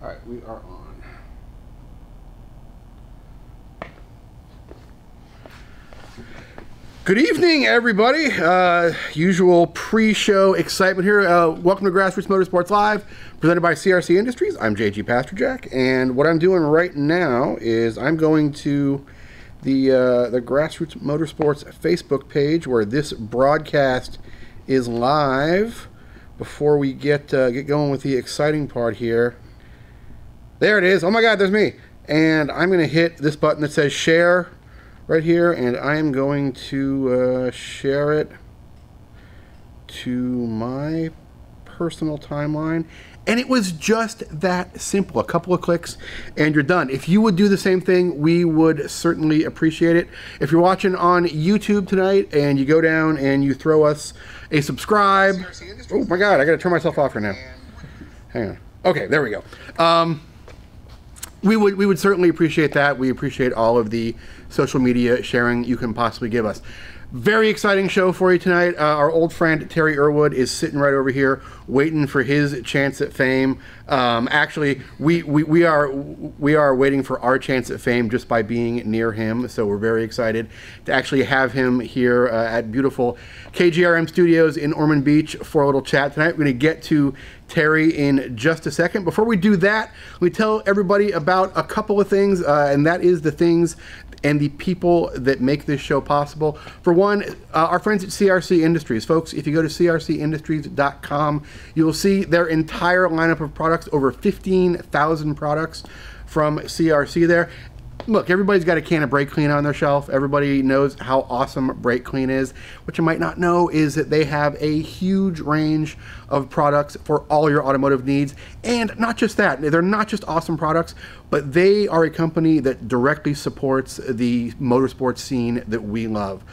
All right, we are on. Good evening, everybody. Usual pre-show excitement here. Welcome to Grassroots Motorsports Live, presented by CRC Industries. I'm JG Pasterjack, and what I'm doing right now is I'm going to the Grassroots Motorsports Facebook page where this broadcast is live. Before we get going with the exciting part here, there it is. Oh my God, there's me. And I'm going to hit this button that says share right here, and I am going to share it to my personal timeline. And it was just that simple. A couple of clicks and you're done. If you would do the same thing, we would certainly appreciate it. If you're watching on YouTube tonight and you go down and you throw us a subscribe. Oh my God, I gotta turn myself off right now. Hang on. Okay, there we go. We would certainly appreciate that. We appreciate all of the social media sharing you can possibly give us. Very exciting show for you tonight. Our old friend Terry Earwood is sitting right over here waiting for his chance at fame. Actually, we are waiting for our chance at fame just by being near him. So we're very excited to actually have him here at beautiful GRM Studios in Ormond Beach for a little chat tonight. We're going to get to Terry in just a second. Before we do that, we tell everybody about a couple of things, and that is the things and the people that make this show possible. For one, our friends at CRC Industries. Folks, if you go to crcindustries.com, you'll see their entire lineup of products, over 15,000 products from CRC there. Look, everybody's got a can of brake clean on their shelf. Everybody knows how awesome brake clean is. What you might not know is that they have a huge range of products for all your automotive needs. And not just that, they're not just awesome products, but they are a company that directly supports the motorsports scene that we love.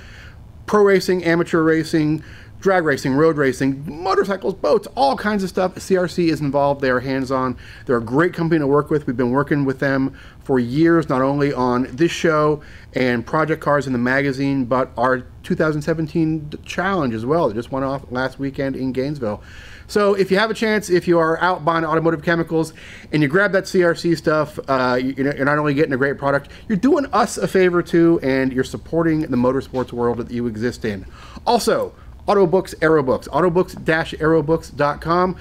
Pro racing, amateur racing, drag racing, road racing, motorcycles, boats, all kinds of stuff. CRC is involved. They are hands-on. They're a great company to work with. We've been working with them for years, not only on this show and Project Cars in the magazine, but our 2017 challenge as well that just went off last weekend in Gainesville. So if you have a chance, if you are out buying automotive chemicals and you grab that CRC stuff, you're not only getting a great product, you're doing us a favor too, and you're supporting the motorsports world that you exist in. Also, Autobooks, Aerobooks, autobooks-aerobooks.com.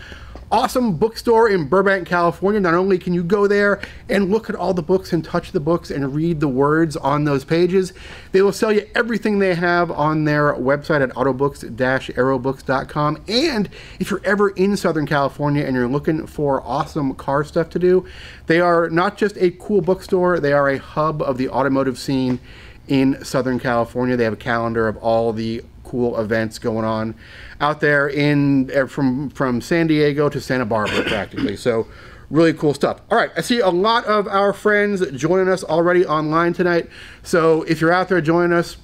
Awesome bookstore in Burbank, California. Not only can you go there and look at all the books and touch the books and read the words on those pages, they will sell you everything they have on their website at autobooks-aerobooks.com. And if you're ever in Southern California and you're looking for awesome car stuff to do, they are not just a cool bookstore, they are a hub of the automotive scene in Southern California. They have a calendar of all the cool events going on out there from San Diego to Santa Barbara practically. So really cool stuff. All right, I see a lot of our friends joining us already online tonight. So if you're out there joining us,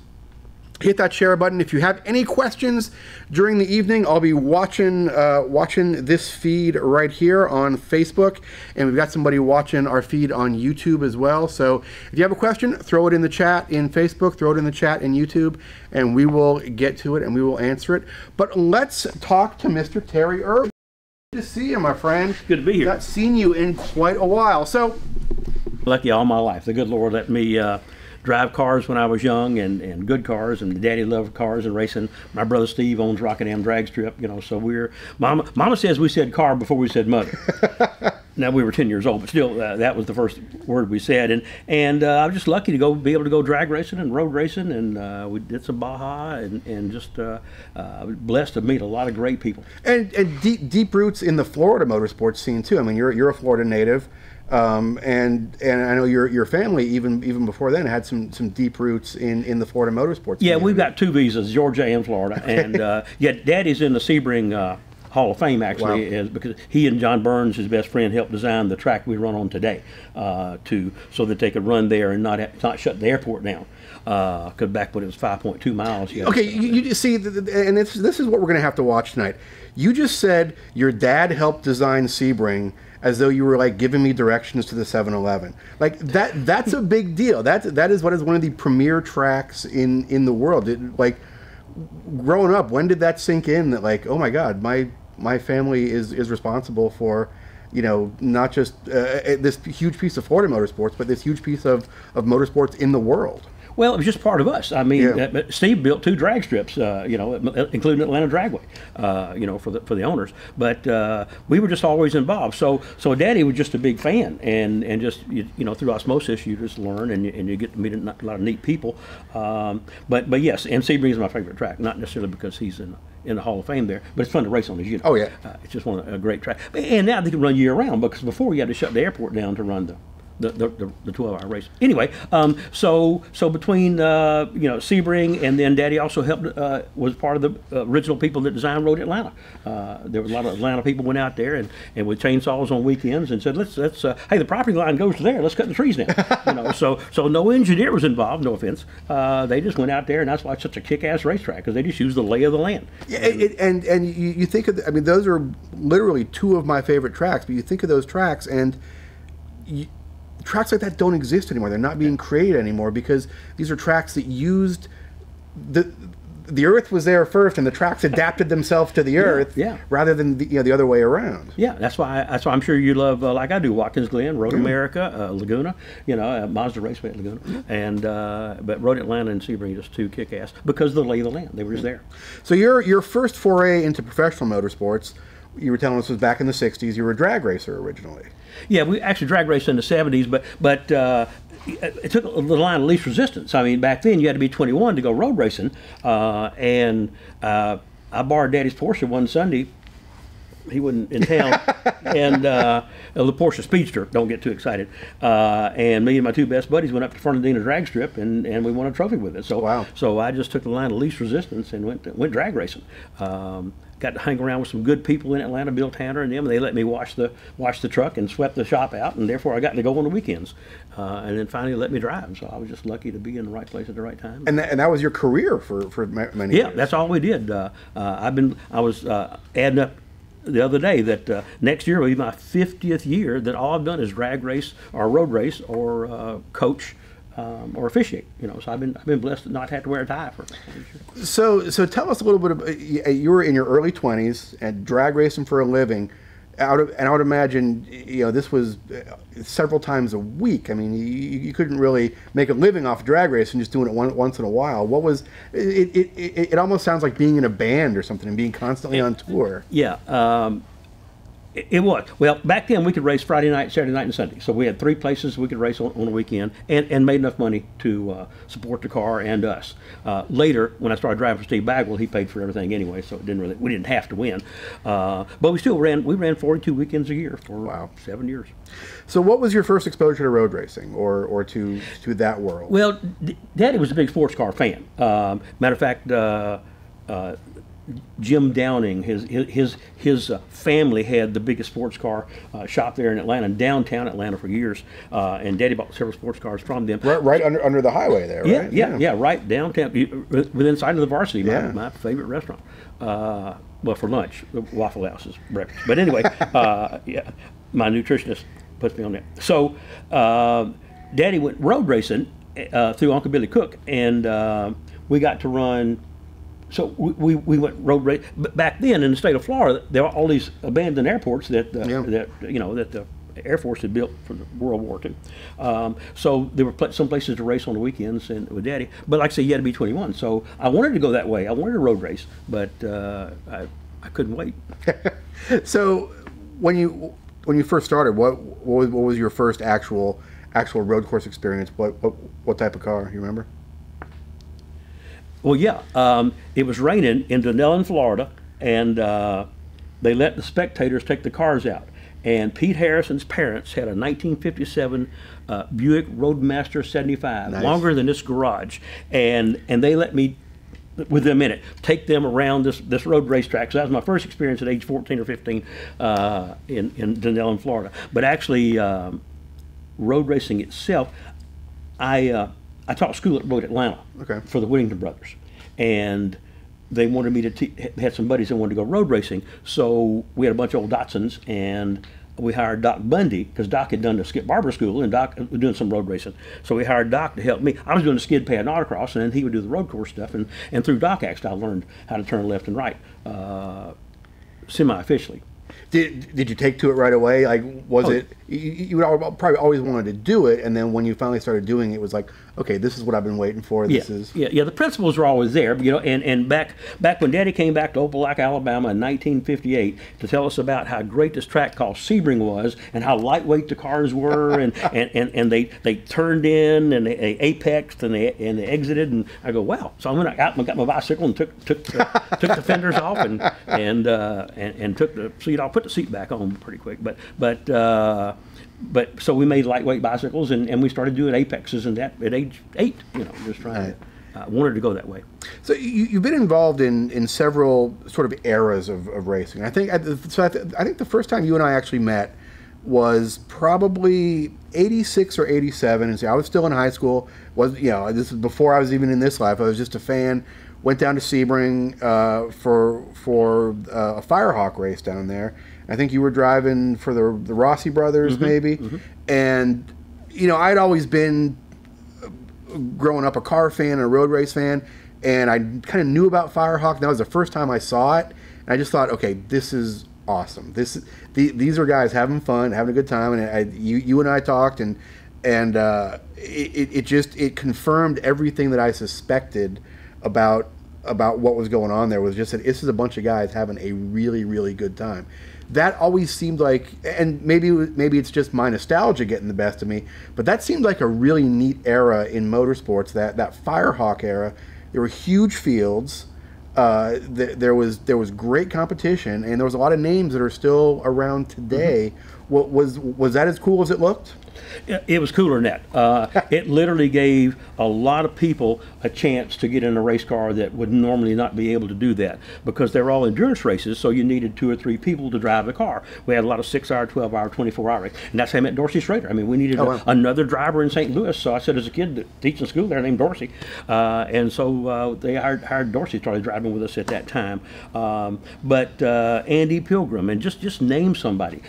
hit that share button. If you have any questions during the evening, I'll be watching this feed right here on Facebook, and we've got somebody watching our feed on YouTube as well. So if you have a question, throw it in the chat in Facebook, throw it in the chat in YouTube, and we will get to it and we will answer it. But let's talk to Mr. Terry Earwood. Good to see you, my friend. Good to be here. Not seen you in quite a while. So lucky all my life. The good Lord let me drive cars when I was young, and good cars, and Daddy loved cars and racing. My brother Steve owns Rockingham Drag Strip, so we're Mama says we said car before we said mother. Now we were 10 years old, but still that was the first word we said, and I was just lucky to be able to go drag racing and road racing, and we did some Baja, and just blessed to meet a lot of great people. And deep roots in the Florida motorsports scene too. I mean, you're a Florida native. And I know your family even before then had some deep roots in the Florida motorsports. Yeah, we've got two visas, Georgia and Florida, and yeah, Daddy's in the Sebring Hall of Fame actually, wow. Is because he and John Burns, his best friend, helped design the track we run on today, so that they could run there and not shut the airport down. Because back when it was 5.2 miles. Okay, you see, and this is what we're going to have to watch tonight. You just said your dad helped design Sebring as though you were like giving me directions to the 7-Eleven. Like that's a big deal. That is what is one of the premier tracks in the world. Like growing up, when did that sink in that like, oh my God, my family is responsible for you know, not just this huge piece of Florida motorsports, but this huge piece of motorsports in the world. Well, it was just part of us. I mean, Yeah. Steve built 2 drag strips, you know, including Atlanta Dragway, you know, for the owners. But we were just always involved. So Daddy was just a big fan, and just you know, through osmosis, you just learn and you get to meet a lot of neat people. But yes, and Sebring is my favorite track, not necessarily because he's in the Hall of Fame there, but it's fun to race on, as you know. Oh yeah, it's just one of a great track. And now they can run year round, because before you had to shut the airport down to run the 12-hour race. Anyway, so between you know, Sebring, and then Daddy also helped, was part of the original people that designed Road Atlanta. There were a lot of Atlanta people went out there and with chainsaws on weekends and said, let's hey, the property line goes to there, let's cut the trees down. You know, so no engineer was involved, no offense. They just went out there, and that's why it's such a kick-ass racetrack, because they just use the lay of the land. Yeah, and you think of, I mean, those are literally 2 of my favorite tracks. But you think of those tracks, and tracks like that don't exist anymore. They're not being created anymore, because these are tracks that used the earth was there first, and the tracks adapted themselves to the earth, rather than the other way around. Yeah, that's why I'm sure you love, like I do, Watkins Glen, Road America, Laguna, you know, Mazda Raceway at Laguna, and but Road Atlanta and Sebring are just 2 kick-ass because of the lay of the land. They were just there. So your first foray into professional motorsports, you were telling us, was back in the '60s. You were a drag racer originally. Yeah, we actually drag raced in the '70s, but it took the line of least resistance. I mean, back then you had to be 21 to go road racing, and I borrowed Daddy's Porsche one Sunday. He wasn't in town, and the Porsche Speedster. Don't get too excited. And me and my 2 best buddies went up to Fernandina drag strip, and we won a trophy with it. So wow. So I just took the line of least resistance and went drag racing. Got to hang around with some good people in Atlanta, Bill Tanner and them, and they let me wash the truck and swept the shop out, and therefore I got to go on the weekends. And then finally let me drive. So I was just lucky to be in the right place at the right time. And that was your career for many years. Yeah, that's all we did. I was adding up the other day that next year will be my 50th year that all I've done is drag race or road race or coach or officiate. You know, so I've been blessed to not have to wear a tie for. So tell us a little bit about, you were in your early 20s and drag racing for a living. And I would imagine, you know, this was several times a week. I mean, you couldn't really make a living off drag racing just doing it once in a while. What was it? It almost sounds like being in a band or something and being constantly on tour. Yeah. It was. Well, back then we could race Friday night, Saturday night, and Sunday. So we had 3 places we could race on a weekend, and made enough money to support the car and us. Later, when I started driving for Steve Bagwell, he paid for everything anyway, so we didn't have to win. But we still ran 42 weekends a year for 7 years. So what was your first exposure to road racing or to that world? Well, Daddy was a big sports car fan. Matter of fact, Jim Downing, his family had the biggest sports car shop there in Atlanta, downtown Atlanta for years, and Daddy bought several sports cars from them. Right under the highway there, right? Yeah, right downtown, within sight of the Varsity, my favorite restaurant. Well, for lunch, the Waffle House is breakfast. But anyway, my nutritionist puts me on that. So Daddy went road racing through Uncle Billy Cook, and we got to run. So we went road race. But back then in the state of Florida, there were all these abandoned airports that the Air Force had built for the World War II. So there were some places to race on the weekends and with Daddy. But like I say, you had to be 21. So I wanted to go that way. I wanted to road race, but I couldn't wait. So when you first started, what was your first actual road course experience? What type of car? You remember? Well, yeah, it was raining in Dunellen, Florida, and they let the spectators take the cars out. And Pete Harrison's parents had a 1957 Buick Roadmaster 75, nice. Longer than this garage, and they let me, with them in it, take them around this road racetrack. So that was my first experience at age 14 or 15 in Dunellen, Florida. But actually, road racing itself, I taught school at Road Atlanta for the Whittington brothers, and they wanted me to had some buddies that wanted to go road racing, so we had a bunch of old Datsuns, and we hired Doc Bundy, because Doc had done the Skip Barber School, and Doc was doing some road racing, so we hired Doc to help me. I was doing the skid pad and autocross, and then he would do the road course stuff, and through Doc actually I learned how to turn left and right, semi-officially. Did you take to it right away? Like, was it you probably always wanted to do it, and then when you finally started doing it, it was like, okay, this is what I've been waiting for. This is The principles were always there, and back when Daddy came back to Opelika, Alabama in 1958 to tell us about how great this track called Sebring was, and how lightweight the cars were, and they turned in and they apexed and they exited, and I go, wow. So I went out and got my bicycle and took the fenders off and took the seat off, put the seat back on pretty quick, but so we made lightweight bicycles, and we started doing apexes and that at age 8, just trying to, wanted to go that way. So you've been involved in several sort of eras of racing. I think the first time you and I actually met was probably 86 or 87, and so I was still in high school. This is before I was even in this life. I was just a fan. Went down to Sebring for a Firehawk race down there. I think you were driving for the Rossi brothers, maybe. And I'd always been growing up a car fan and a road race fan, and I kind of knew about Firehawk. That was the first time I saw it, and I just thought, okay, this is awesome. These are guys having fun, having a good time, and you and I talked, and it confirmed everything that I suspected about what was going on there. Was just that this is a bunch of guys having a really, really good time. That always seemed like, and maybe it's just my nostalgia getting the best of me, but that seemed like a really neat era in motorsports, that Firehawk era. There were huge fields, there was great competition, and there was a lot of names that are still around today. Was that as cool as it looked? It was cooler than that. It literally gave a lot of people a chance to get in a race car that would normally not be able to do that, because they were all endurance races, so you needed 2 or 3 people to drive the car. We had a lot of 6-hour, 12-hour, 24-hour races, and that's how I met Dorsey Schrader. I mean, we needed another driver in St. Louis, so I said, as a kid teaching school there named Dorsey, and so they hired Dorsey, started driving with us at that time. But Andy Pilgrim, and just name somebody.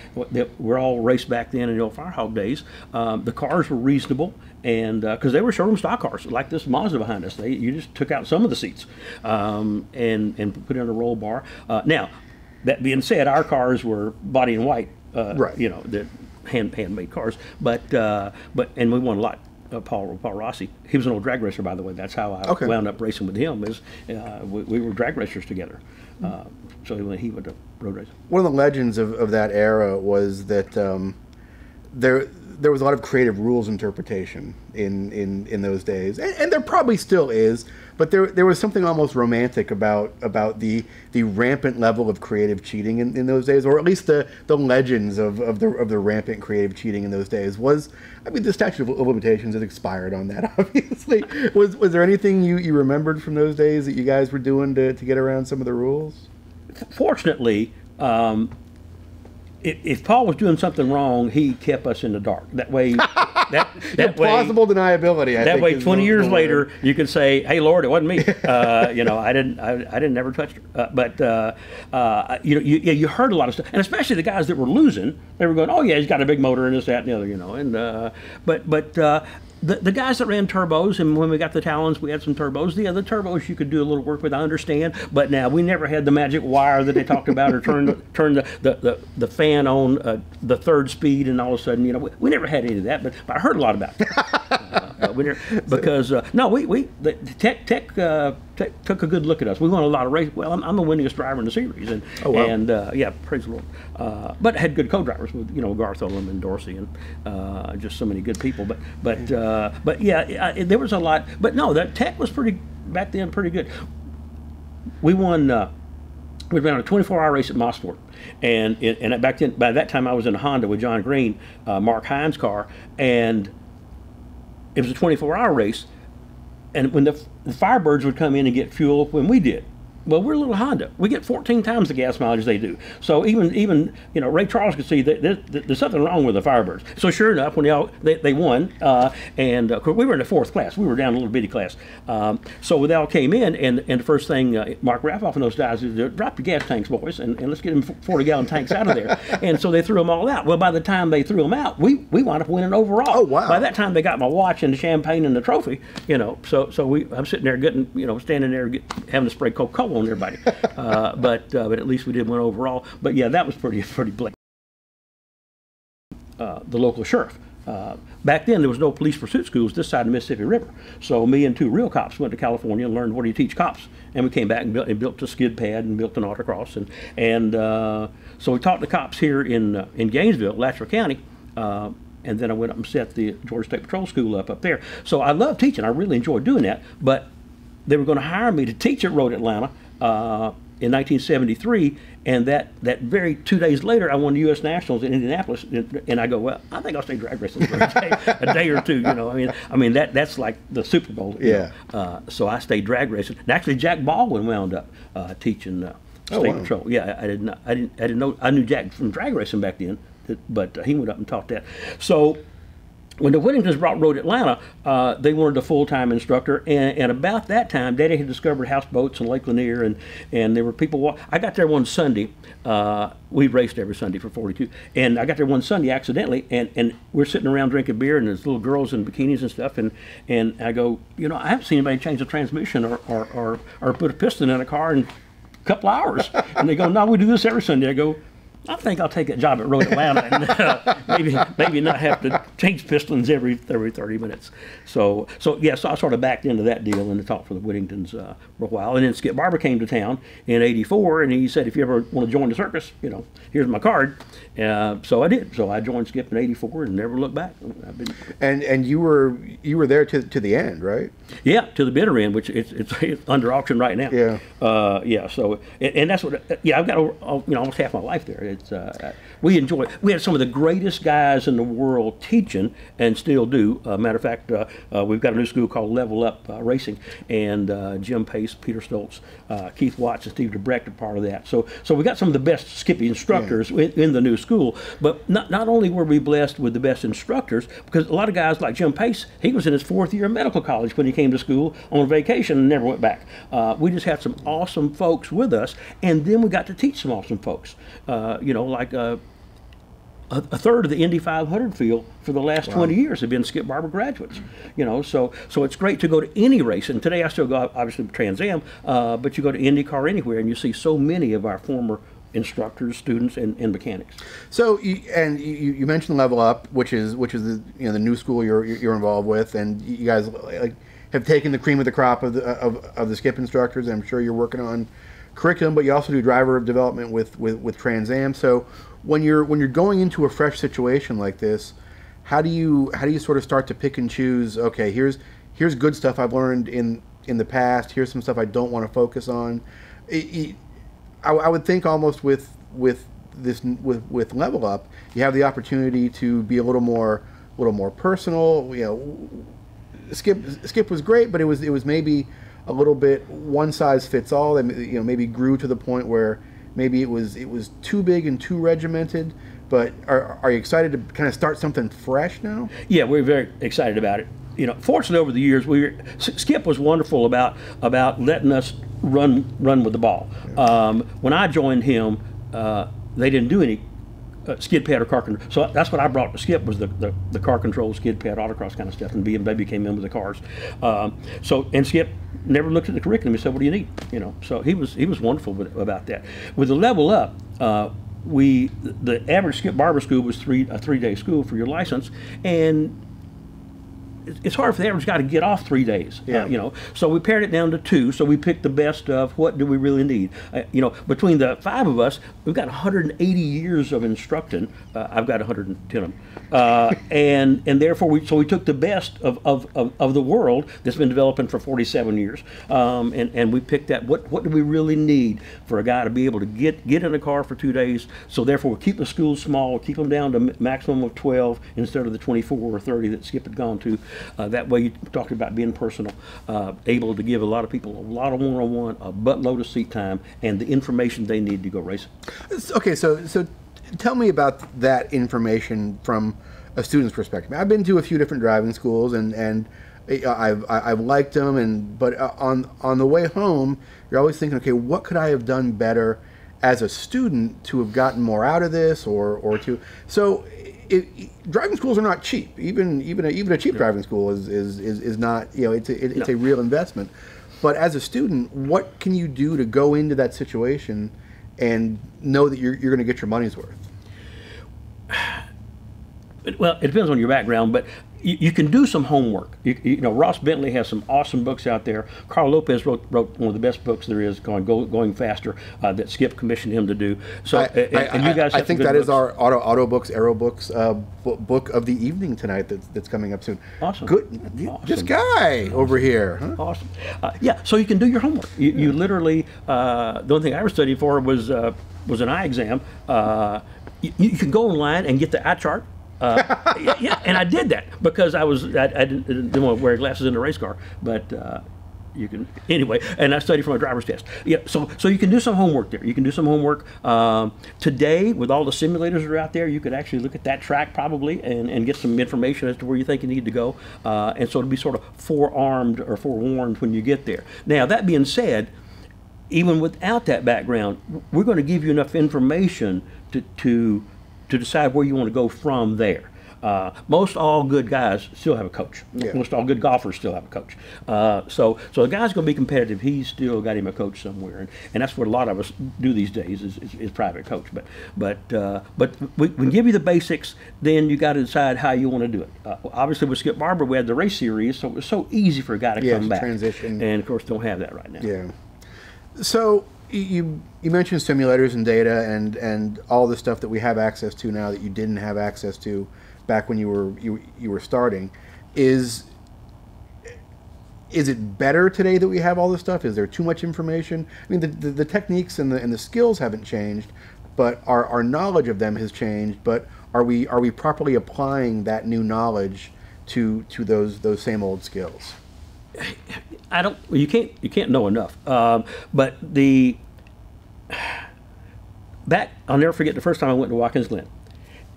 We're all raced back then in the old Firehawk days. The cars were reasonable, and because they were showroom stock cars like this Mazda behind us, you just took out some of the seats and put in a roll bar. Now, that being said, our cars were body in white, right? The handmade cars, but and we won a lot. Paul Rossi, he was an old drag racer, by the way. That's how I wound up racing with him. We were drag racers together. So when he went to road racing. One of the legends of that era was that there was a lot of creative rules interpretation in those days, and there probably still is, but there was something almost romantic about the rampant level of creative cheating in those days, or at least the legends of the rampant creative cheating in those days. The statute of limitations had expired on that, obviously. Was there anything you remembered from those days that you guys were doing to get around some of the rules? Fortunately, if Paul was doing something wrong, he kept us in the dark. That way, plausible deniability. That way, 20 years later, you could say, "Hey, Lord, it wasn't me. I didn't never touch her." But you heard a lot of stuff, and especially the guys that were losing, they were going, "Oh yeah, he's got a big motor and this, that, and the other," And the guys that ran turbos, and when we got the Talons, we had some turbos. The other turbos you could do a little work with, I understand. But now we never had the magic wire that they talked about, or turn the fan on the 3rd speed, and all of a sudden, we never had any of that. But I heard a lot about it. Because Tech took a good look at us. We won a lot of races. Well, I'm the winningest driver in the series, and praise the Lord. But I had good co-drivers with Garth Olam and Dorsey, and just so many good people. But there was a lot. But no, that Tech was back then pretty good. We won. We ran a 24-hour race at Mosport, and back then, by that time, I was in a Honda with John Green, Mark Hines' car, and it was a 24-hour race. And when the Firebirds would come in and get fuel when we did. Well, we're a little Honda. We get 14 times the gas mileage they do. So even Ray Charles could see that there's something wrong with the Firebirds. So sure enough, when they won, and of course we were in the 4th class. We were down in a little bitty class. So when they all came in, and the first thing Mark Raffoff and those guys did, drop your gas tanks, boys, and let's get them 40-gallon tanks out of there. And so they threw them all out. Well, by the time they threw them out, we wound up winning overall. Oh wow! By that time, they got my watch and the champagne and the trophy. So I'm sitting there getting, standing there having to spray Coca-Cola on everybody. But at least we did win overall. But yeah, that was pretty blatant. The local sheriff. Back then, there was no police pursuit schools this side of the Mississippi River. So me and 2 real cops went to California and learned what do you teach cops. And we came back and built a skid pad and built an autocross. And so we taught the cops here in Gainesville, Letcher County. And then I went up and set the Georgia State Patrol School up there. So I love teaching. I really enjoyed doing that. But they were going to hire me to teach at Road Atlanta in 1973, and that very 2 days later, I won the U.S. Nationals in Indianapolis, and I go, well, I think I'll stay drag racing for a day or two. You know, I mean that's like the Super Bowl. Yeah. So I stayed drag racing. And actually, Jack Baldwin wound up teaching State Patrol. Yeah, I didn't know. I knew Jack from drag racing back then, but he went up and taught that. So when the Whittingtons brought Road Atlanta, they wanted a full-time instructor, and about that time, Daddy had discovered houseboats in Lake Lanier, and there were people. I got there one Sunday. We raced every Sunday for 42, and I got there one Sunday accidentally, and we're sitting around drinking beer, and there's little girls in bikinis and stuff, and I go, you know, I haven't seen anybody change the transmission or put a piston in a car in a couple hours, and they go, no, we do this every Sunday. I go, I think I'll take a job at Road Atlanta and maybe not have to change pistons every 30 minutes. So I sort of backed into that deal and taught for the Whittingtons for a while. And then Skip Barber came to town in '84, and he said, if you ever want to join the circus, you know, here's my card. So I did. So I joined Skip in '84 and never looked back. And you were there to the end, right? Yeah, to the bitter end, which it's under auction right now. Yeah. Yeah. So and that's what. Yeah, I've got almost half my life there. We enjoy it. We had some of the greatest guys in the world teaching, and still do. Matter of fact, we've got a new school called Level Up Racing, and Jim Pace, Peter Stoltz, Keith Watts, and Steve DeBrecht are part of that. So we got some of the best Skippy instructors in the new school. But not only were we blessed with the best instructors, because a lot of guys like Jim Pace, he was in his 4th year of medical college when he came to school on vacation and never went back. We just had some awesome folks with us, and then we got to teach some awesome folks. Like a third of the Indy 500 field for the last 20 years have been Skip Barber graduates. So it's great to go to any race. And today I still go, obviously, Trans Am, but you go to IndyCar anywhere, and you see so many of our former instructors, students, and mechanics. So you mentioned Level Up, which is the the new school you're involved with, and you guys have taken the cream of the crop of the Skip instructors. And I'm sure you're working on curriculum, but you also do driver development with Trans Am. So when you're going into a fresh situation like this, how do you sort of start to pick and choose? Okay, here's good stuff I've learned in the past. Here's some stuff I don't want to focus on. I would think almost with Level Up, you have the opportunity to be a little more personal. Skip was great, but it was maybe a little bit one size fits all. That maybe grew to the point where maybe it was too big and too regimented. But are you excited to kind of start something fresh now? Yeah, we're very excited about it. Fortunately, over the years, Skip was wonderful about letting us run with the ball. When I joined him, they didn't do any skid pad or car control. So that's what I brought to Skip, was the car control, skid pad, autocross kind of stuff, and BMW came in with the cars. And Skip never looked at the curriculum. He said, "What do you need?" So he was wonderful about that. With the Level Up, the average Skip Barber school was a 3-day school for your license, and it's hard for the average guy to get off 3 days. So we pared it down to 2. So we picked the best of what do we really need. Between the 5 of us, we've got 180 years of instructing. I've got 110 of them, and therefore we took the best of the world that's been developing for 47 years, and we picked that. What do we really need for a guy to be able to get in a car for 2 days? So therefore, we keep the schools small, keep them down to maximum of 12 instead of the 24 or 30 that Skip had gone to. That way, you talked about being personal, able to give a lot of people a lot of one-on-one, a buttload of seat time, and the information they need to go racing. Okay, so tell me about that information from a student's perspective. I've been to a few different driving schools, and I've liked them, but on the way home, you're always thinking, okay, what could I have done better as a student to have gotten more out of this, or to so. Driving schools are not cheap. Even a cheap driving school is not. It's a real investment. But as a student, what can you do to go into that situation and know that you're going to get your money's worth? Well, it depends on your background, but you can do some homework. You know, Ross Bentley has some awesome books out there. Carl Lopez wrote one of the best books there is, called Going Faster, that Skip commissioned him to do. So, and you guys have I think that is our Auto Books, Aero Books book of the evening tonight that's coming up soon. Awesome. Good. Awesome. This guy over here. Huh? Awesome. Yeah, so you can do your homework. You literally, the only thing I ever studied for was an eye exam. You can go online and get the eye chart. Yeah, and I did that because I didn't want to wear glasses in the race car, but you can anyway. And I studied for my driver's test. Yeah, so you can do some homework there. You can do some homework today with all the simulators that are out there. You could actually look at that track probably and get some information as to where you think you need to go, and so to be sort of forearmed or forewarned when you get there. Now that being said, even without that background, we're going to give you enough information to decide where you want to go from there. Most all good guys still have a coach. Yeah. Most all good golfers still have a coach. So the guy's going to be competitive. He's still got him a coach somewhere, and that's what a lot of us do these days is private coach. But we can give you the basics. Then you got to decide how you want to do it. Obviously, with Skip Barber, we had the race series, so it was so easy for a guy to come back. Transition. And of course, don't have that right now. Yeah. So you mentioned simulators and data and all the stuff that we have access to now that you didn't have access to back when you were starting. Is it better today that we have all this stuff? Is there too much information? I mean, the techniques and the skills haven't changed, but our knowledge of them has changed. But are we properly applying that new knowledge to those same old skills? You can't know enough. But I'll never forget the first time I went to Watkins Glen,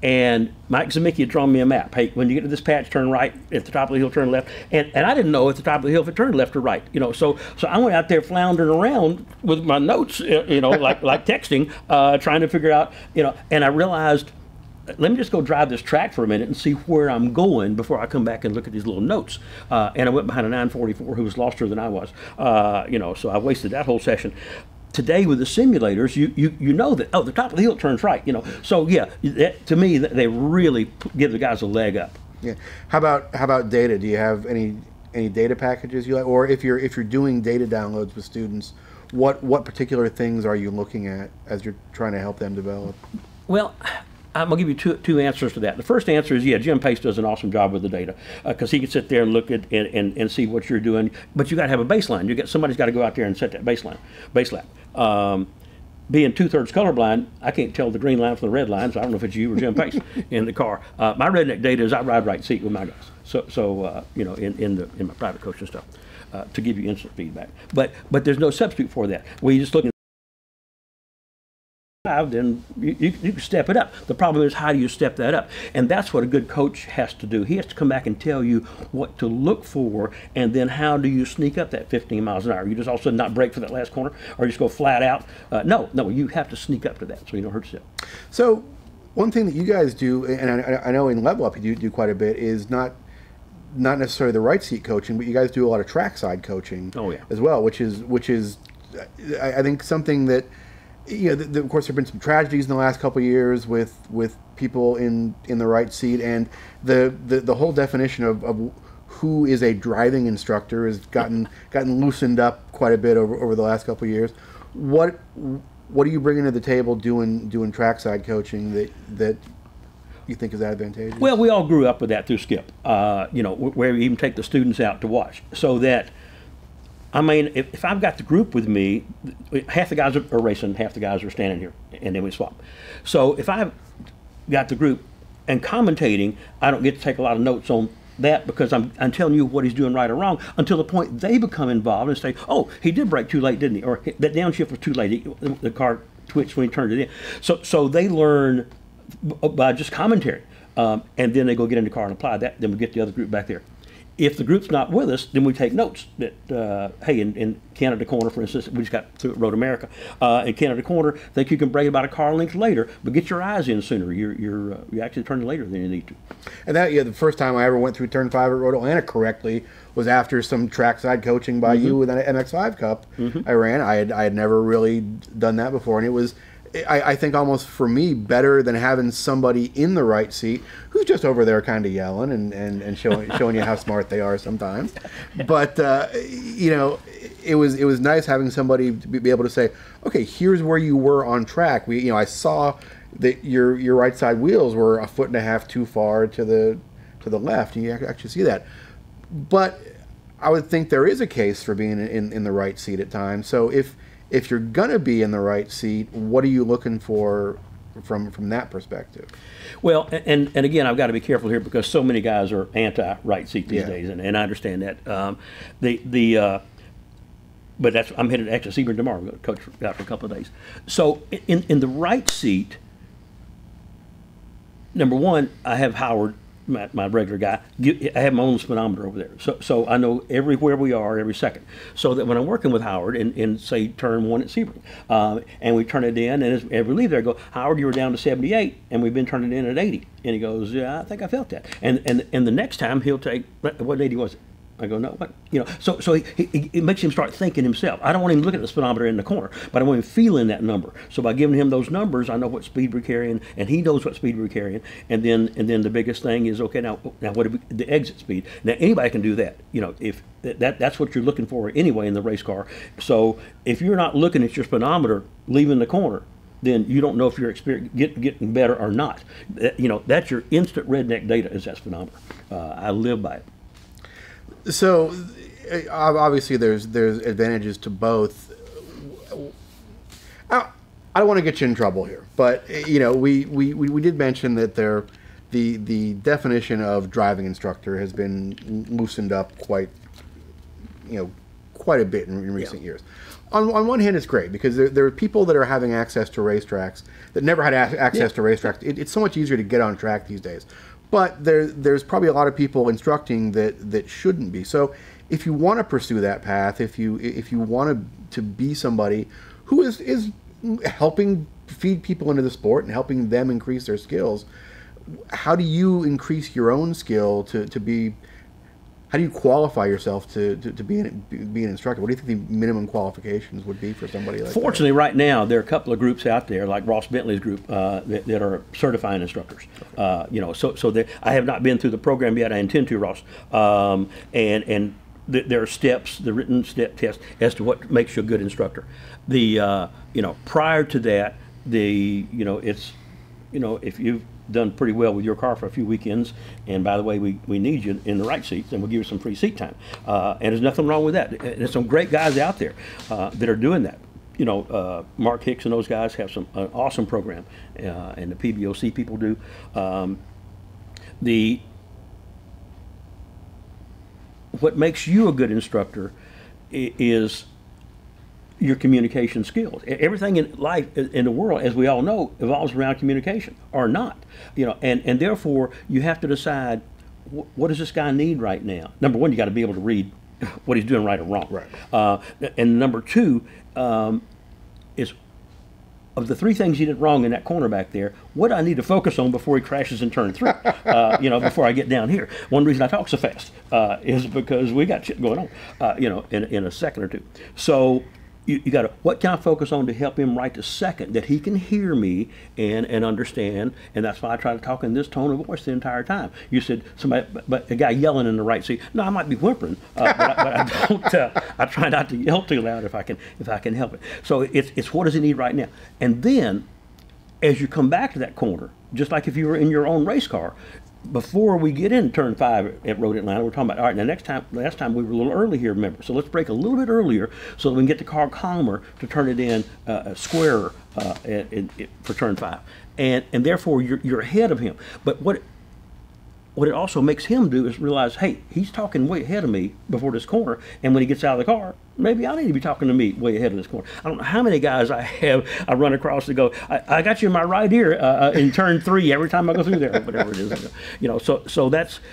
and Mike Zemicki had drawn me a map. Hey, when you get to this patch, turn right. At the top of the hill, turn left. And I didn't know at the top of the hill if it turned left or right. You know, so I went out there floundering around with my notes, you know, like texting, trying to figure out, you know. And I realized, let me just go drive this track for a minute and see where I'm going before I come back and look at these little notes. And I went behind a 944 who was loster than I was, you know, so I wasted that whole session. Today with the simulators, you know that, the top of the hill turns right, you know. So yeah, to me, they really give the guys a leg up. Yeah. How about data? Do you have any data packages you like, or if you're doing data downloads with students, what particular things are you looking at as you're trying to help them develop? Well, I'm going to give you two answers to that. The first answer is, yeah, Jim Pace does an awesome job with the data because he can sit there and look at and see what you're doing. But you got to have a baseline. Somebody's got to go out there and set that base lap. Being 2/3 colorblind, I can't tell the green line from the red line, so I don't know if it's you or Jim Pace in the car. My redneck data is I ride right seat with my guys. So you know, in my private coaching stuff, to give you instant feedback. But there's no substitute for that. We just look at then you can step it up. The problem is, how do you step that up? And that's what a good coach has to do. He has to come back and tell you what to look for, and then how do you sneak up that 15 miles an hour? You just all of a sudden not brake for that last corner, or you just go flat out? No, you have to sneak up to that so you don't hurt yourself. So one thing that you guys do, and I know in Level Up you do quite a bit, is not necessarily the right seat coaching, but you guys do a lot of trackside coaching as well, which is I think something that, you know, of course, there have been some tragedies in the last couple of years with people in the right seat, and the whole definition of who is a driving instructor has gotten loosened up quite a bit over the last couple of years. What are you bringing to the table doing trackside coaching that you think is advantageous? Well, we all grew up with that through Skip. You know, where we even take the students out to watch, so that. I mean, if I've got the group with me, half the guys are racing, half the guys are standing here, and then we swap. So if I've got the group and commentating, I don't get to take a lot of notes on that because I'm telling you what he's doing right or wrong until the point they become involved and say, oh, he did brake too late, didn't he? Or that downshift was too late. The car twitched when he turned it in. So they learn by just commentary, and then they go get in the car and apply that. Then we get the other group back there. if the group's not with us, then we take notes that, hey, in Canada Corner, for instance, we just got through Road America. In Canada Corner, think you can brake about a car length later, but get your eyes in sooner. You actually turn later than you need to. And that, the first time I ever went through turn 5 at Road Atlanta correctly was after some trackside coaching by you with an MX5 Cup I ran. I had never really done that before, and it was, I think, almost for me better than having somebody in the right seat who's just over there kind of yelling and showing you how smart they are sometimes. But it was nice having somebody to be able to say, okay, here's where you were on track. I saw that your right side wheels were 1.5 feet too far to the left, and you actually see that. But I would think there is a case for being in the right seat at times. So if you're gonna be in the right seat, what are you looking for from that perspective? Well, and again, I've got to be careful here because so many guys are anti-right seat these days, and I understand that. But I'm headed to Exeter Sebring tomorrow. I'm going to coach out for a couple of days. So in the right seat, number one, I have Howard, my regular guy. I have my own speedometer over there, so I know everywhere we are every second. So that when I'm working with Howard in say turn 1 at Sebring, and we turn it in, and as we leave there, I go, Howard, you were down to 78, and we've been turning it in at 80. And he goes, yeah, I think I felt that. And the next time he'll take, what 80 was it? I go, no, what? So it makes him start thinking himself. I don't want him looking at the speedometer in the corner, but I want him feeling that number. So by giving him those numbers, I know what speed we're carrying, and he knows what speed we're carrying. And then the biggest thing is, okay, now what the exit speed? Now anybody can do that. If that's what you're looking for anyway in the race car. So if you're not looking at your speedometer leaving the corner, then you don't know if you're getting better or not. That's your instant redneck data is that speedometer. I live by it. So, obviously, there's advantages to both. I don't want to get you in trouble here, but we did mention that the definition of driving instructor has been loosened up quite a bit in recent years. On one hand, it's great because there are people that are having access to racetracks that never had access to racetracks. It's so much easier to get on track these days. But there's probably a lot of people instructing that shouldn't be. So if you want to pursue that path, if you want to be somebody who is helping feed people into the sport and helping them increase their skills, how do you increase your own skill to be? How do you qualify yourself to be an instructor? What do you think the minimum qualifications would be for somebody like that? Fortunately, right now, there are a couple of groups out there, like Ross Bentley's group, that are certifying instructors. So I have not been through the program yet. I intend to, Ross. And there are steps, the written step test, as to what makes you a good instructor. Prior to that, it's, if you've done pretty well with your car for a few weekends, and by the way, we need you in the right seats, and we'll give you some free seat time. And there's nothing wrong with that. And there's some great guys out there that are doing that. Mark Hicks and those guys have an awesome program, and the PBOC people do. What makes you a good instructor is your communication skills. Everything in life, in the world, as we all know, evolves around communication or not. And therefore you have to decide, what does this guy need right now? Number one, you got to be able to read what he's doing right or wrong. Right. And number two is, of the three things he did wrong in that corner back there, what do I need to focus on before he crashes in turn 3? Before I get down here. One reason I talk so fast is because we got shit going on, in a second or two. So you got to, what can I focus on to help him right the second that he can hear me and understand? And that's why I try to talk in this tone of voice the entire time. You said but a guy yelling in the right seat. No, I might be whimpering, but I don't. I try not to yell too loud if I can help it. So it's what does he need right now? And then, as you come back to that corner, just like if you were in your own race car, before we get in turn 5 at Road Atlanta, we're talking about, all right, now last time we were a little early here, remember, so let's break a little bit earlier so that we can get the car calmer to turn it in squarer for turn 5. And therefore, you're ahead of him. But what it also makes him do is realize, hey, he's talking way ahead of me before this corner, and when he gets out of the car, maybe I need to be talking to me way ahead of this corner. I don't know how many guys I run across that go, I got you in my right ear in turn 3 every time I go through there, or whatever it is.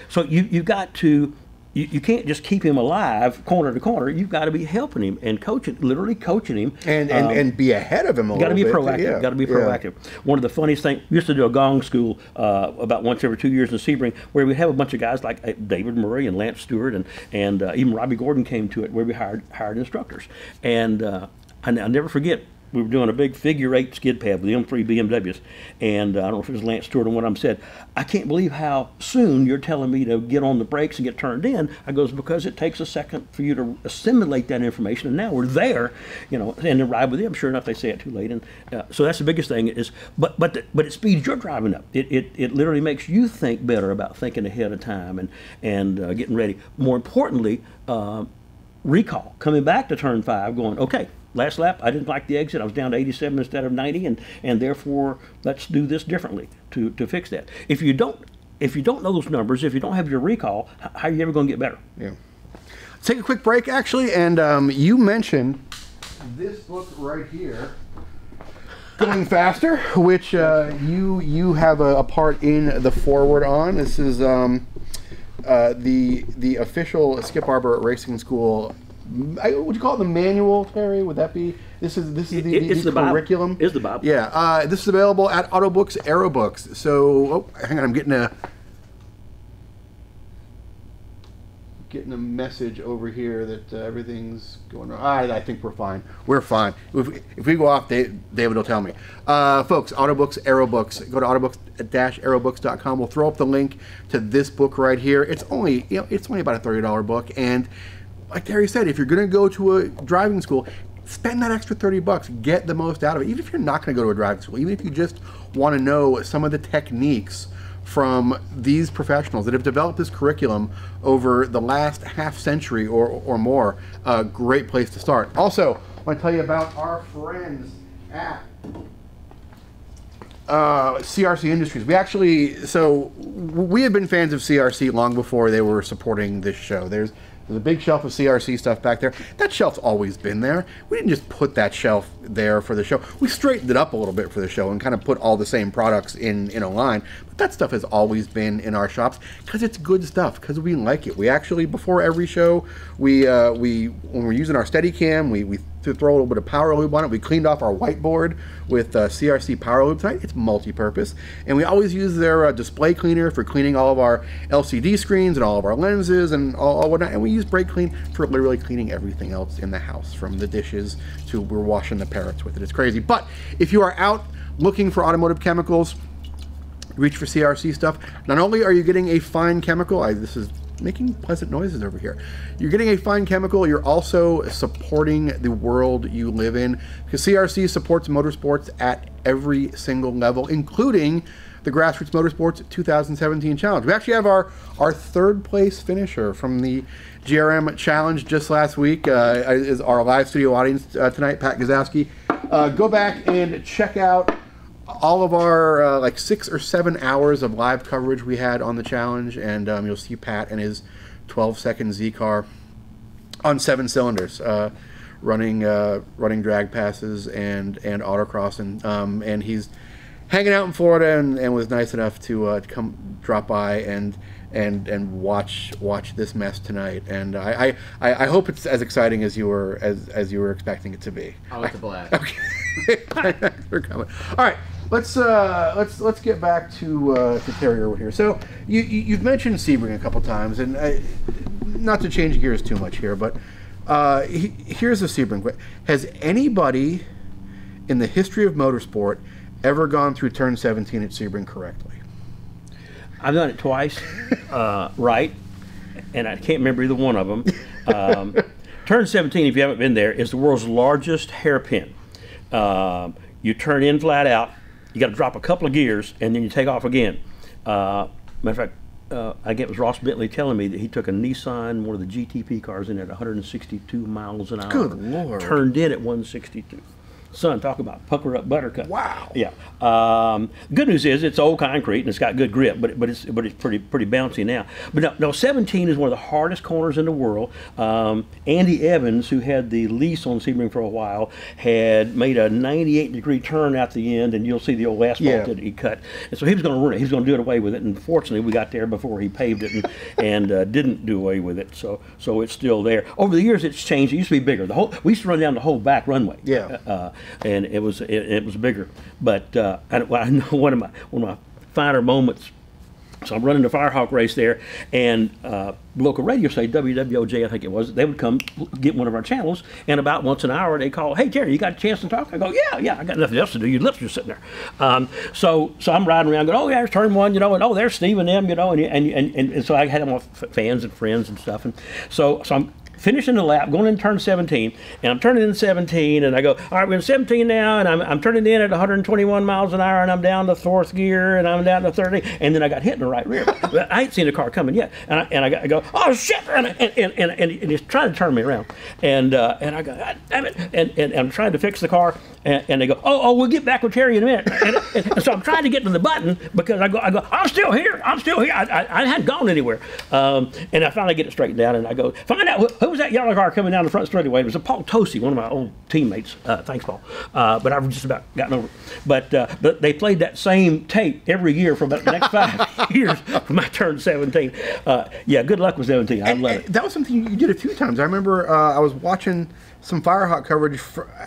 So you've got to you can't just keep him alive corner to corner. You've got to be helping him and coaching, literally coaching him, and be ahead of him a little bit. Proactive. Got to be proactive. One of the funniest things, we used to do a gong school about once every 2 years in Sebring, where we have a bunch of guys like David Murray and Lance Stewart, and even Robbie Gordon came to it, where we hired instructors. And I'll never forget, we were doing a big figure 8 skid pad with the M3 BMWs, and I don't know if it was Lance Stewart or one of them said, "I can't believe how soon you're telling me to get on the brakes and get turned in." I goes, "Because it takes a second for you to assimilate that information, and now we're there, and then ride with them." Sure enough, they say it too late, and so that's the biggest thing is, but it speeds your driving up. It literally makes you think better about thinking ahead of time and getting ready. More importantly, recall, coming back to turn 5, going, okay, last lap, I didn't like the exit. I was down to 87 instead of 90, and therefore let's do this differently to fix that. If you don't know those numbers, if you don't have your recall, how are you ever going to get better? Yeah. Let's take a quick break, actually, and you mentioned this book right here, Going Faster, which you have a part in the foreword on. This is the official Skip Arbor Racing School. Would you call it the manual, Terry? Would that be? This is the curriculum. It's the Bible. Yeah. This is available at Autobooks, Aerobooks. So, hang on, I'm getting a message over here that everything's going wrong. I think we're fine. We're fine. If we go off, David will tell me. Folks, Autobooks, Aerobooks. Go to autobooks-aerobooks.com. We'll throw up the link to this book right here. It's only about a $30 book, and like Terry said, if you're going to go to a driving school, spend that extra $30. Get the most out of it. Even if you're not going to go to a driving school, even if you just want to know some of the techniques from these professionals that have developed this curriculum over the last half century or more, a great place to start. Also, I want to tell you about our friends at CRC Industries. We have been fans of CRC long before they were supporting this show. There's a big shelf of CRC stuff back there. That shelf's always been there. We didn't just put that shelf there for the show. We straightened it up a little bit for the show and kind of put all the same products in a line. But that stuff has always been in our shops because it's good stuff, because we like it. We actually, before every show, when we're using our Steadicam, we throw a little bit of power lube on it. We cleaned off our whiteboard with CRC power lube tonight. It's multi-purpose. And we always use their display cleaner for cleaning all of our LCD screens and all of our lenses and all whatnot. And we use brake clean for literally cleaning everything else in the house, from the dishes to we're washing the parrots with it. It's crazy. But if you are out looking for automotive chemicals, reach for CRC stuff. Not only are you getting a fine chemical, this is making pleasant noises over here. You're getting a fine chemical, you're also supporting the world you live in, because CRC supports motorsports at every single level, including the Grassroots Motorsports 2017 Challenge. We actually have our third place finisher from the GRM Challenge just last week, is our live studio audience tonight, Pat Gazowski. Go back and check out all of our like 6 or 7 hours of live coverage we had on the challenge, and you'll see Pat and his 12-second Z car on 7 cylinders, running drag passes and autocross, and he's hanging out in Florida and was nice enough to come drop by and watch this mess tonight. And I hope it's as exciting as you were expecting it to be. Oh, it's a blast. Okay. Thanks for coming. All right. Let's get back to Terry Earwood here. So you've mentioned Sebring a couple times, and not to change gears too much here, but here's a Sebring question: has anybody in the history of motorsport ever gone through turn 17 at Sebring correctly? I've done it twice, right, and I can't remember either one of them. Turn 17, if you haven't been there, is the world's largest hairpin. You turn in flat out. You got to drop a couple of gears, and then you take off again. Matter of fact, I get it was Ross Bentley telling me that he took a Nissan, one of the GTP cars, in at 162 miles an hour. Good Lord. Turned in at 162. son, talk about pucker up buttercup. Wow. Yeah. Good news is it's old concrete and it's got good grip, but it's pretty bouncy now. But no, 17 is one of the hardest corners in the world. Andy Evans, who had the lease on Sebring for a while, had made a 98-degree turn out the end, and you'll see the old asphalt that he cut. And so he was going to ruin it. He was going to do it away with it. And fortunately, we got there before he paved it and didn't do away with it. So it's still there. Over the years, it's changed. It used to be bigger. We used to run down the whole back runway. Yeah. And it was bigger. But I know one of my finer moments. So I'm running the Firehawk race there, and local radio station, WWOJ, I think it was, they would come get one of our channels, and about once an hour they call, "Hey Terry, you got a chance to talk?" I go, "Yeah, I got nothing else to do. Your lips are sitting there." So I'm riding around going, "Oh yeah, there's turn one, and oh there's Steve and them, and so I had them all fans and friends and stuff, and so I'm finishing the lap, going in turn 17, and I'm turning in 17, and I go, all right, we're in 17 now, and I'm turning in at 121 miles an hour, and I'm down to fourth gear, and I'm down to 30, and then I got hit in the right rear. I ain't seen the car coming yet, and I go, oh shit, and he's trying to turn me around, and I go, God damn it, and I'm trying to fix the car, and they go, oh, we'll get back with Terry in a minute, and so I'm trying to get to the button because I go, I'm still here, I hadn't gone anywhere, and I finally get it straightened out, and I go, find out who was that yellow car coming down the front straightaway? It was a Paul Tosi, one of my old teammates. Thanks, Paul. But I've just about gotten over it. But they played that same tape every year for about the next 5 years for my turn 17. Yeah, good luck with 17. I love it. That was something you did a few times. I remember I was watching some Firehawk coverage.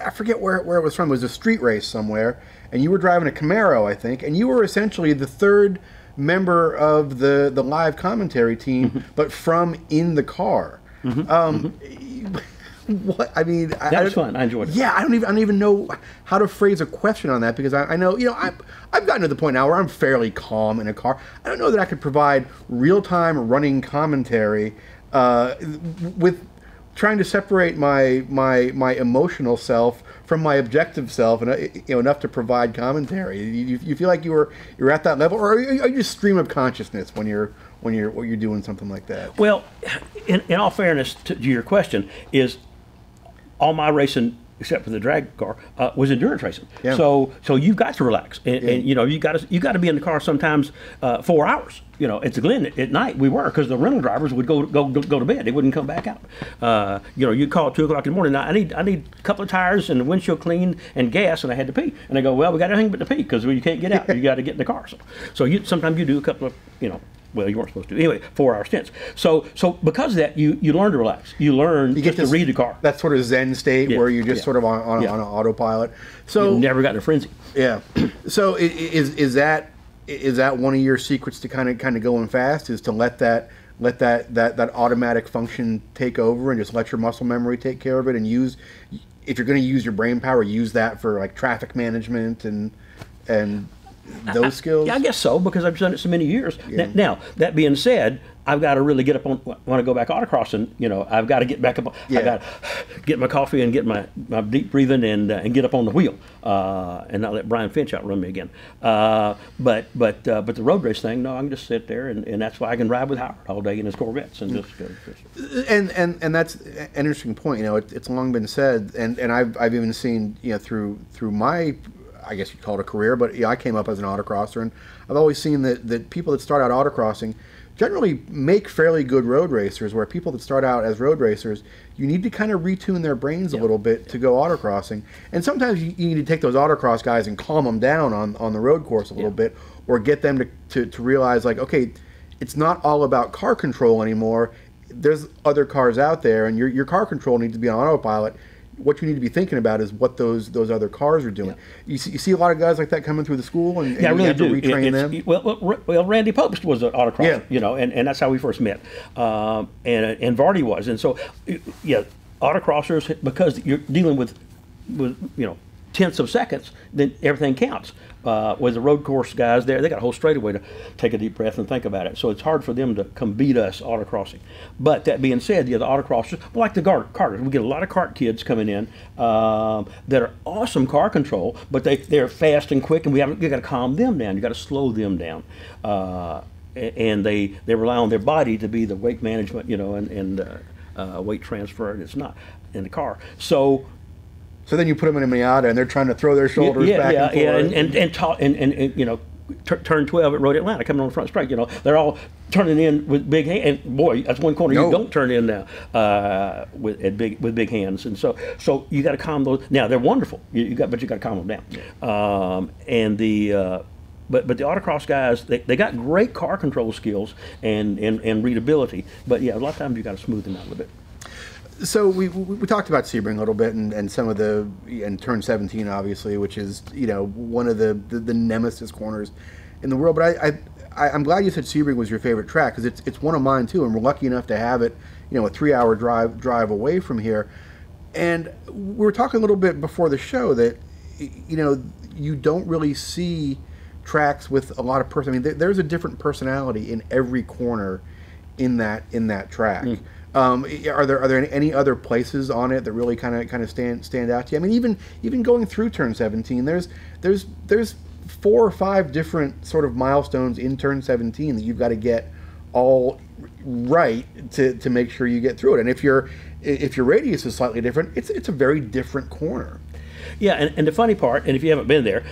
I forget where it was from. It was a street race somewhere, and you were driving a Camaro, I think, and you were essentially the third member of the live commentary team, but from in the car. What I mean, that was fun. I enjoyed it. Yeah, I don't even know how to phrase a question on that because I know I've gotten to the point now where I'm fairly calm in a car. I don't know that I could provide real-time running commentary with trying to separate my emotional self from my objective self, and enough to provide commentary. You feel like you're at that level, or are you just stream of consciousness when you're doing something like that? Well, in all fairness to your question, is all my racing except for the drag car was endurance racing. Yeah. So you've got to relax, and you got to be in the car sometimes 4 hours. At the Glen at night we were, because the rental drivers would go to bed. They wouldn't come back out. You'd call at 2 o'clock in the morning. Now, I need a couple of tires and the windshield cleaned and gas, and I had to pee. And they go, well, we got everything but to pee because you can't get out. You got to get in the car. So sometimes you do a couple of well, you weren't supposed to. Anyway, 4 hour stints. So because of that, you learn to relax. You learn just to read the car. That sort of Zen state where you're just sort of on an autopilot. So you've never gotten a frenzy. Yeah. So is that one of your secrets to kind of going fast? Is to let that automatic function take over and just let your muscle memory take care of it, and if you're going to use your brain power, use that for like traffic management and those skills? Yeah, I guess so, because I've done it so many years. Yeah. Now, that being said, I've got to really get up on, when I go back autocrossing, I've got to get back up. I've got to get my coffee and get my deep breathing and get up on the wheel and not let Brian Finch outrun me again. But the road race thing, no, I can just sit there, and that's why I can ride with Howard all day in his Corvettes and just go fish. And that's an interesting point. It's long been said, and I've even seen through my, I guess you'd call it a career, but I came up as an autocrosser, and I've always seen that people that start out autocrossing generally make fairly good road racers, where people that start out as road racers, you need to kind of retune their brains a little bit to go autocrossing. And sometimes you need to take those autocross guys and calm them down on the road course a little bit, or get them to realize, like, okay, it's not all about car control anymore. There's other cars out there, and your car control needs to be on autopilot. What you need to be thinking about is what those other cars are doing. You see a lot of guys like that coming through the school, and I really have to do. retrain them. Well, Randy Popst was an autocross, and that's how we first met, and Vardy was, and so autocrossers, because you're dealing with tenths of seconds, then everything counts. With the road course guys they got a whole straightaway to take a deep breath and think about it. So it's hard for them to come beat us autocrossing. But that being said, the autocrossers, like the karters, we get a lot of kart kids coming in that are awesome car control, but they're fast and quick, and you got to calm them down. You got to slow them down. And they rely on their body to be the weight management, and weight transfer, and it's not in the car. So So then you put them in a Miata, and they're trying to throw their shoulders back and forth. And you know, turn 12 at Road Atlanta, coming on the front straight. You know, they're all turning in with big hands. And boy, that's one corner you don't turn in now with big hands. And so you got to calm those. Now they're wonderful. But you got to calm them down. But the autocross guys, they got great car control skills and readability. But yeah, a lot of times you got to smooth them out a little bit. So we talked about Sebring a little bit and some of and turn 17 obviously, which is, you know, one of the nemesis corners in the world. But I'm glad you said Sebring was your favorite track, because it's one of mine too, and we're lucky enough to have it, you know, a 3-hour drive away from here. And we were talking a little bit before the show that, you know, you don't really see tracks with a lot of I mean, there's a different personality in every corner in that track. Are there any other places on it that really kind of stand out to you? I mean, even going through turn 17, there's 4 or 5 different sort of milestones in turn 17 that you've got to get all right to make sure you get through it. And if your radius is slightly different, it's a very different corner. Yeah, and the funny part, and if you haven't been there,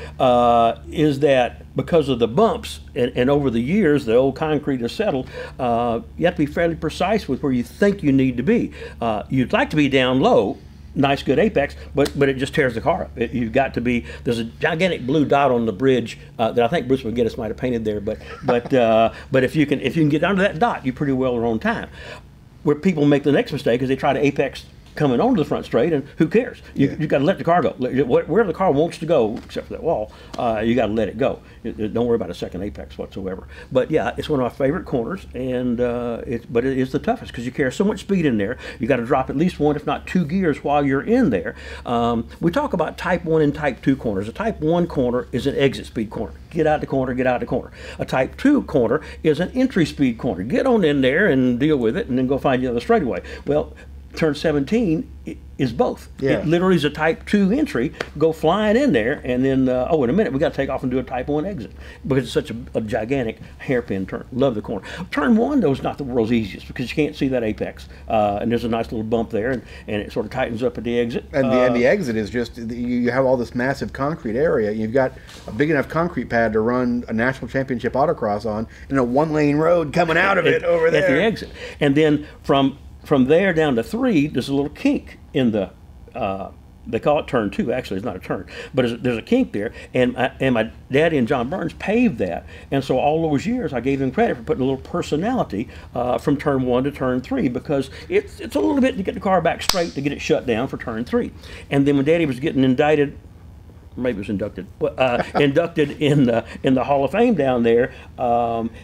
is that because of the bumps and over the years, the old concrete has settled, you have to be fairly precise with where you think you need to be. You'd like to be down low, nice good apex, but it just tears the car up. You've got to be. There's a gigantic blue dot on the bridge that I think Bruce McGinnis might have painted there, but if you can get under that dot, you pretty well are on time. Where people make the next mistake is they try to apex coming onto the front straight, and who cares? You got to let the car go. Wherever the car wants to go, except for that wall, you got to let it go. Don't worry about a second apex whatsoever. But yeah, it's one of my favorite corners, and but it is the toughest because you carry so much speed in there. You got to drop at least 1, if not 2 gears while you're in there. We talk about Type 1 and Type 2 corners. A Type 1 corner is an exit speed corner. Get out the corner, get out the corner. A Type 2 corner is an entry speed corner. Get on in there and deal with it, and then go find the other straightaway. Well, turn 17 is both. Yeah. It literally is a Type 2 entry. Go flying in there, and then, in a minute, we got to take off and do a Type 1 exit because it's such a gigantic hairpin turn. Love the corner. Turn 1, though, is not the world's easiest because you can't see that apex. And there's a nice little bump there, and it sort of tightens up at the exit. And the exit is just, you have all this massive concrete area. You've got a big enough concrete pad to run a national championship autocross on, and a 1-lane road coming out of it over there. At the exit. And then from there down to 3, there's a little kink in the, they call it turn 2, actually it's not a turn, but there's a kink there, and my daddy and John Burns paved that, and so all those years I gave them credit for putting a little personality from turn 1 to turn 3, because it's a little bit to get the car back straight to get it shut down for turn 3. And then when Daddy was getting indicted, maybe it was inducted in the Hall of Fame down there,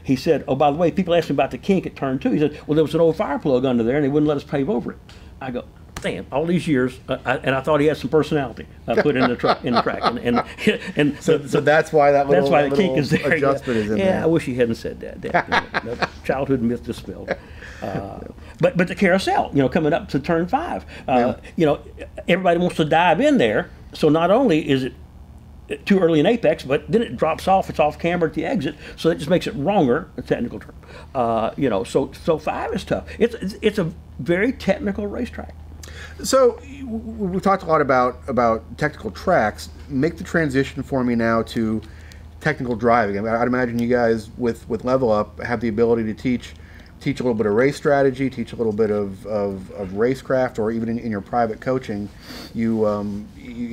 he said, oh, by the way, people asked me about the kink at turn 2. He said, well, there was an old fire plug under there, and they wouldn't let us pave over it. I go, damn, all these years, and I thought he had some personality put in the track, and so that's why the kink is there. Adjustment is in there. I wish he hadn't said that. No, childhood myth dispelled. But the carousel, coming up to turn 5, everybody wants to dive in there. So not only is it too early in apex, but then it drops off. It's off camber at the exit, so that just makes it wronger. A technical term, So 5 is tough. It's a very technical racetrack. So we've talked a lot about technical tracks. Make the transition for me now to technical driving. I mean, I'd imagine you guys with Level Up have the ability to teach a little bit of race strategy, teach a little bit of racecraft, or even in your private coaching, you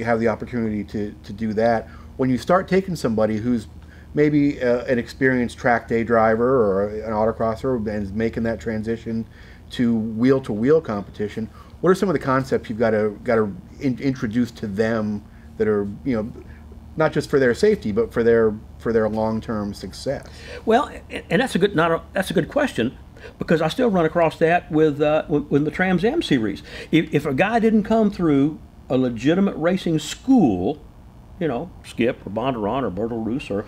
have the opportunity to do that. When you start taking somebody who's maybe an experienced track day driver or an autocrosser and is making that transition to wheel competition, what are some of the concepts you've got to introduce to them that are not just for their safety but for their long-term success? Well, and that's a good question. Because I still run across that with the Trans Am series. If a guy didn't come through a legitimate racing school, Skip or Bondurant or Bertel Roos or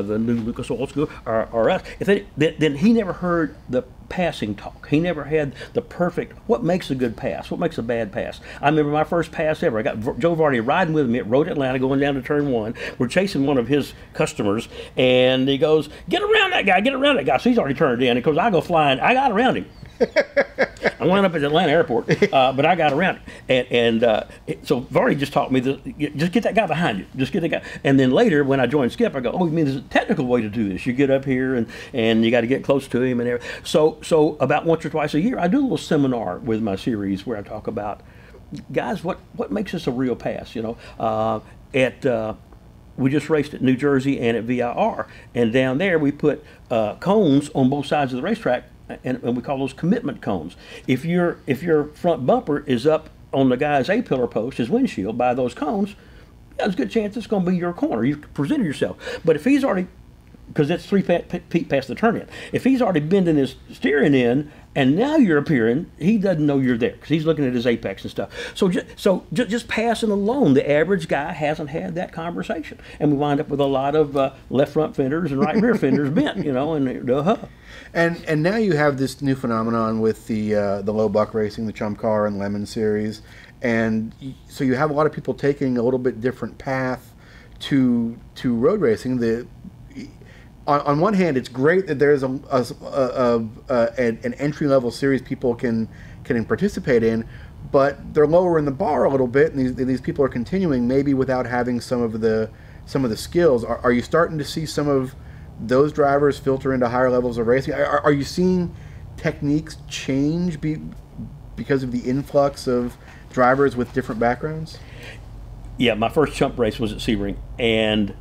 the new Lucas Oil School or us, then he never heard the passing talk. He never had the perfect, what makes a good pass, what makes a bad pass. I remember my first pass ever. I got Joe Vardy riding with me at Road Atlanta going down to turn 1. We're chasing one of his customers, and he goes, get around that guy, get around that guy. So he's already turned in. He goes, I go flying. I got around him. I wound up at Atlanta Airport, but I got around it. So Vardy just taught me just get that guy behind you. Just get the guy. And then later, when I joined Skip, I go, oh, you mean there's a technical way to do this? You get up here and you got to get close to him and everything. So about once or twice a year, I do a little seminar with my series where I talk about, guys, what makes this a real pass? We just raced at New Jersey and at VIR, and down there we put cones on both sides of the racetrack, and we call those commitment cones. If your front bumper is up on the guy's A-pillar post, his windshield, by those cones, there's a good chance it's going to be your corner. You've presented yourself. But if he's already, because that's 3 feet past the turn in, if he's already bending his steering in, and now you're appearing, he doesn't know you're there because he's looking at his apex and stuff. So just passing alone, the average guy hasn't had that conversation, and we wind up with a lot of left front fenders and right rear fenders bent, And now you have this new phenomenon with the low buck racing, the Chump Car and Lemon series, and so you have a lot of people taking a little bit different path to road racing. On one hand, it's great that there's an entry-level series people can participate in, but they're lowering the bar a little bit, and these people are continuing maybe without having some of the skills. Are you starting to see some of those drivers filter into higher levels of racing? Are you seeing techniques change because of the influx of drivers with different backgrounds? Yeah, my first Chump race was at Sebring, and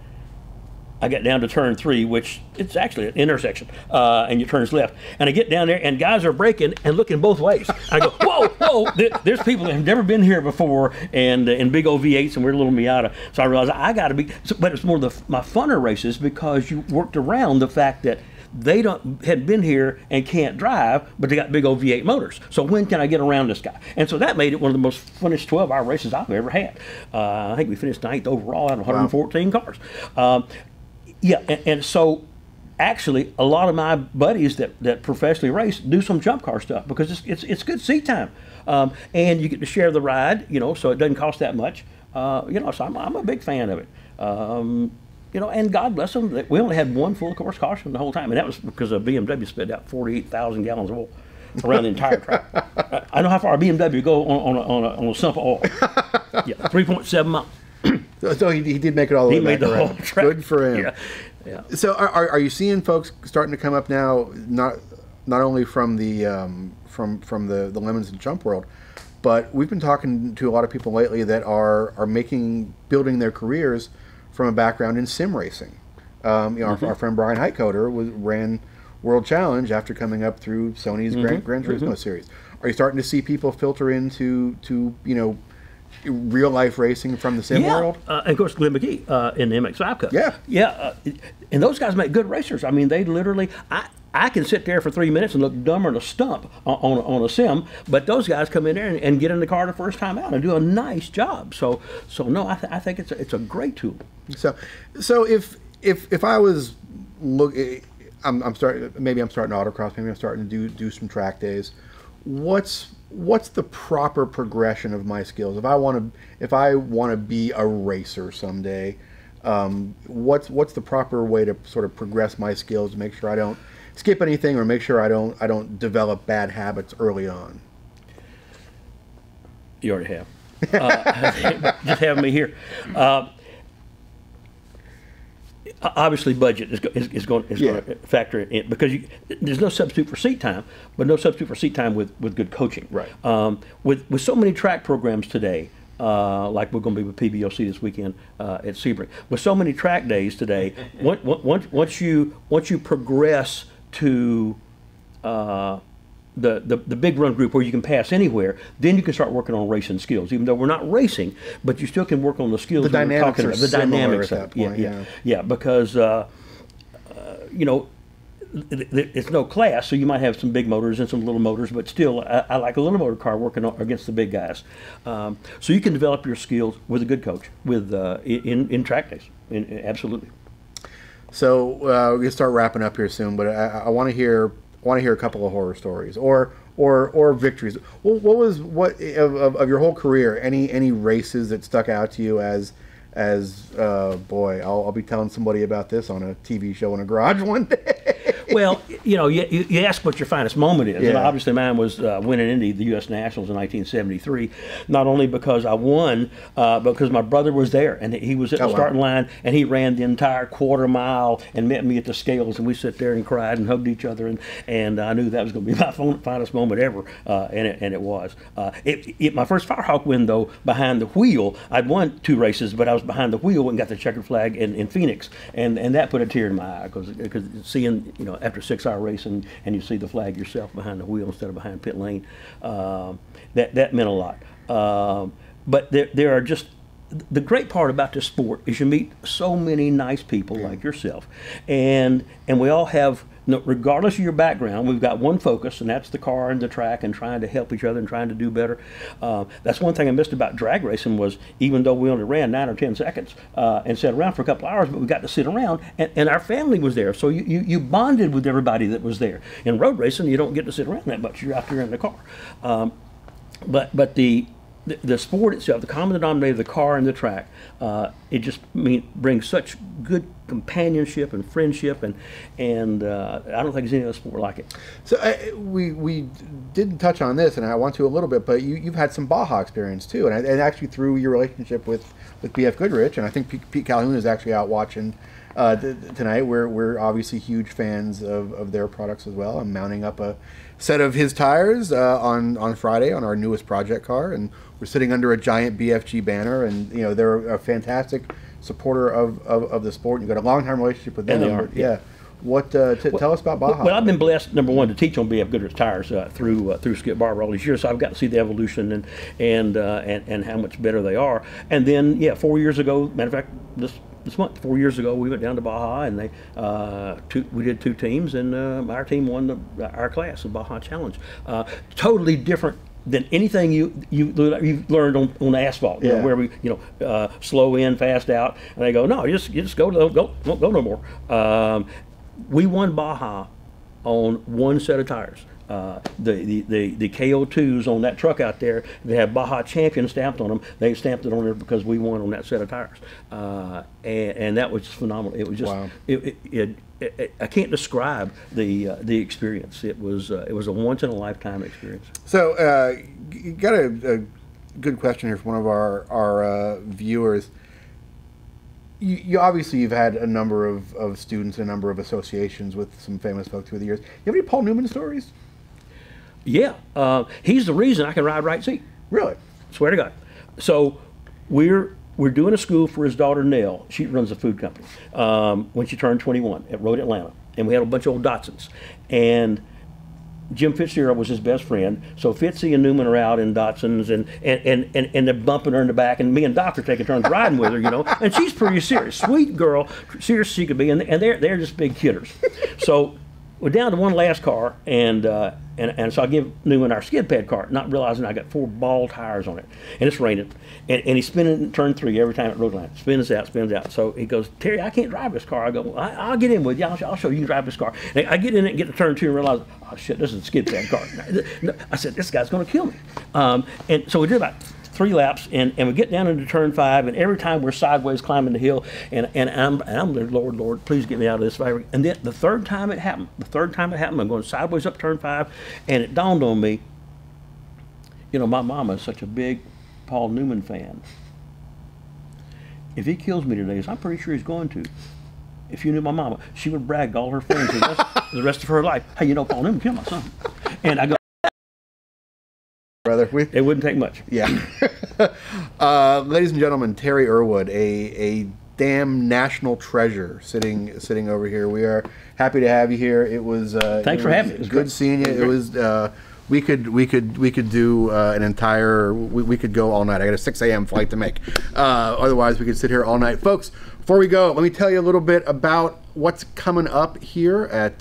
I got down to turn 3, which it's actually an intersection, and you turn left. And I get down there, and guys are braking and looking both ways. I go, whoa! There's people that have never been here before, and in big old V8s, and we're little Miata. So I realized I got to be. But it's more my funner races because you worked around the fact that they hadn't been here and can't drive, but they got big old V8 motors. So when can I get around this guy? And so that made it one of the most funnest 12-hour races I've ever had. I think we finished 9th overall out of 114 cars. Yeah, and so actually a lot of my buddies that professionally race do some Chump Car stuff because it's good seat time, and you get to share the ride, so it doesn't cost that much, so I'm a big fan of it, and God bless them, we only had one full course caution the whole time, and that was because a BMW spit out 48,000 gallons of oil around the entire track. I know how far a BMW go on a sump of oil. Yeah, 3.7 miles. So he did make it all the way back. He made the whole track. Good for him. Yeah. So are you seeing folks starting to come up now, not only from the Lemons and Chump world, but we've been talking to a lot of people lately that are building their careers from a background in sim racing. Our friend Brian Heitkoder ran World Challenge after coming up through Sony's Gran Turismo series. Are you starting to see people filter into real life racing from the sim world? And of course Glenn McGee in the MX-5 Cup. Yeah. And those guys make good racers. I mean, they literally, I can sit there for 3 minutes and look dumber than a stump on a sim, but those guys come in there and get in the car the first time out and do a nice job. So no, I think it's a great tool. So if I was I'm starting autocross, maybe I'm starting to do some track days. What's the proper progression of my skills? If I want to be a racer someday, what's the proper way to sort of progress my skills to make sure I don't skip anything or make sure I don't develop bad habits early on? You already have. Just having me here. Obviously, budget is going to factor in because there's no substitute for seat time, but no substitute for seat time with good coaching. Right. With so many track programs today, like we're going to be with PBOC this weekend at Sebring, with so many track days today, once you progress to the big run group where you can pass anywhere, then you can start working on racing skills. Even though we're not racing, but you still can work on the skills we're talking about. The dynamics at that point, yeah, because it's no class, so you might have some big motors and some little motors, but still, I like a little motor car working against the big guys. So you can develop your skills with a good coach in track days. Absolutely. So we're gonna start wrapping up here soon, but I want to hear a couple of horror stories or victories. What was of your whole career? Any races that stuck out to you as boy, I'll be telling somebody about this on a TV show in a garage one day. Well, you know, you ask what your finest moment is, and Yeah. obviously mine was winning Indy, the U.S. Nationals in 1973. Not only because I won, because my brother was there, and he was at the starting line, and he ran the entire quarter mile and met me at the scales, and we sat there and cried and hugged each other, and I knew that was going to be my finest moment ever, and it was. My first Firehawk win, though, behind the wheel, I'd won 2 races, but I was behind the wheel and got the checkered flag in Phoenix, and that put a tear in my eye, because seeing, you know, after a 6-hour race and you see the flag yourself behind the wheel instead of behind pit lane, that meant a lot. But there are just, the great part about this sport is you meet so many nice people like yourself, and we all have, regardless of your background, we've got one focus, and that's the car and the track and trying to help each other and trying to do better. That's one thing I missed about drag racing was, even though we only ran 9 or 10 seconds and sat around for a couple hours, but we got to sit around, and our family was there, so you bonded with everybody that was there. In road racing, you don't get to sit around that much. You're out there in the car. But the sport itself, the common denominator of the car and the track, it just brings such good companionship and friendship, and I don't think there's any other sport like it. So we didn't touch on this, and I want to a little bit, but you've had some Baja experience too, and actually through your relationship with BF Goodrich, and I think Pete Calhoun is actually out watching tonight. We're obviously huge fans of their products as well. I'm mounting up a set of his tires on Friday on our newest project car, and we're sitting under a giant BFG banner, and you know, they're a fantastic supporter of the sport. You've got a long-time relationship with them. And they are, yeah. What tell us about Baja? Well, I've been blessed, number one, to teach on BF Goodrich tires through Skip Barber all these years, so I've got to see the evolution and how much better they are. And then, 4 years ago, matter of fact, this month, 4 years ago, we went down to Baja, and we did 2 teams, and our team won our class, the Baja Challenge. Totally different than anything you've learned on asphalt, you know, where we slow in, fast out, and they go, no, you just go no more. We won Baja on one set of tires. The KO2s on that truck out there, they have Baja Champion stamped on them. They stamped it on there because we won on that set of tires, and that was just phenomenal. It was just, wow. I can't describe the experience. It was a once in a lifetime experience. So you got a good question here from one of our viewers. You obviously, you've had a number of students, a number of associations with some famous folks through the years. You have any Paul Newman stories? Yeah, he's the reason I can ride right seat. Really? Swear to God. So we're doing a school for his daughter Nell. She runs a food company. When she turned 21 at Road Atlanta, and we had a bunch of old Datsuns, and Jim Fitzgerald was his best friend. So Fitzy and Newman are out in Datsuns, and they're bumping her in the back, and me and Doc are taking turns riding with her, you know. And she's pretty serious, sweet girl, serious as she could be, and they're just big kidders. So we're down to one last car, and so I give Newman our skid pad car, not realizing I got 4 ball tires on it, and it's raining, and he's spinning in turn 3 every time at road line, spins out. So he goes, Terry, I can't drive this car. I go, well, I'll get in with you. I'll show you can drive this car. And I get in it and get to turn 2 and realize, oh shit, this is a skid pad car. I said, this guy's going to kill me. And so we did about 3 laps, and we get down into turn 5, and every time we're sideways climbing the hill, and I'm there, Lord, please get me out of this fire. And then the third time it happened, I'm going sideways up turn 5, and it dawned on me, you know, my mama is such a big Paul Newman fan. If he kills me today, as I'm pretty sure he's going to, if you knew my mama, she would brag to all her friends the rest of her life, hey, you know, Paul Newman killed my son. And I go, brother, it wouldn't take much. Yeah. Ladies and gentlemen, Terry Earwood, a damn national treasure, sitting over here. We are happy to have you here. It was thanks for having me. It was good seeing you. It was we could do an entire we could go all night. I got a 6 a.m. flight to make. Otherwise, we could sit here all night, folks. Before we go, let me tell you a little bit about what's coming up here at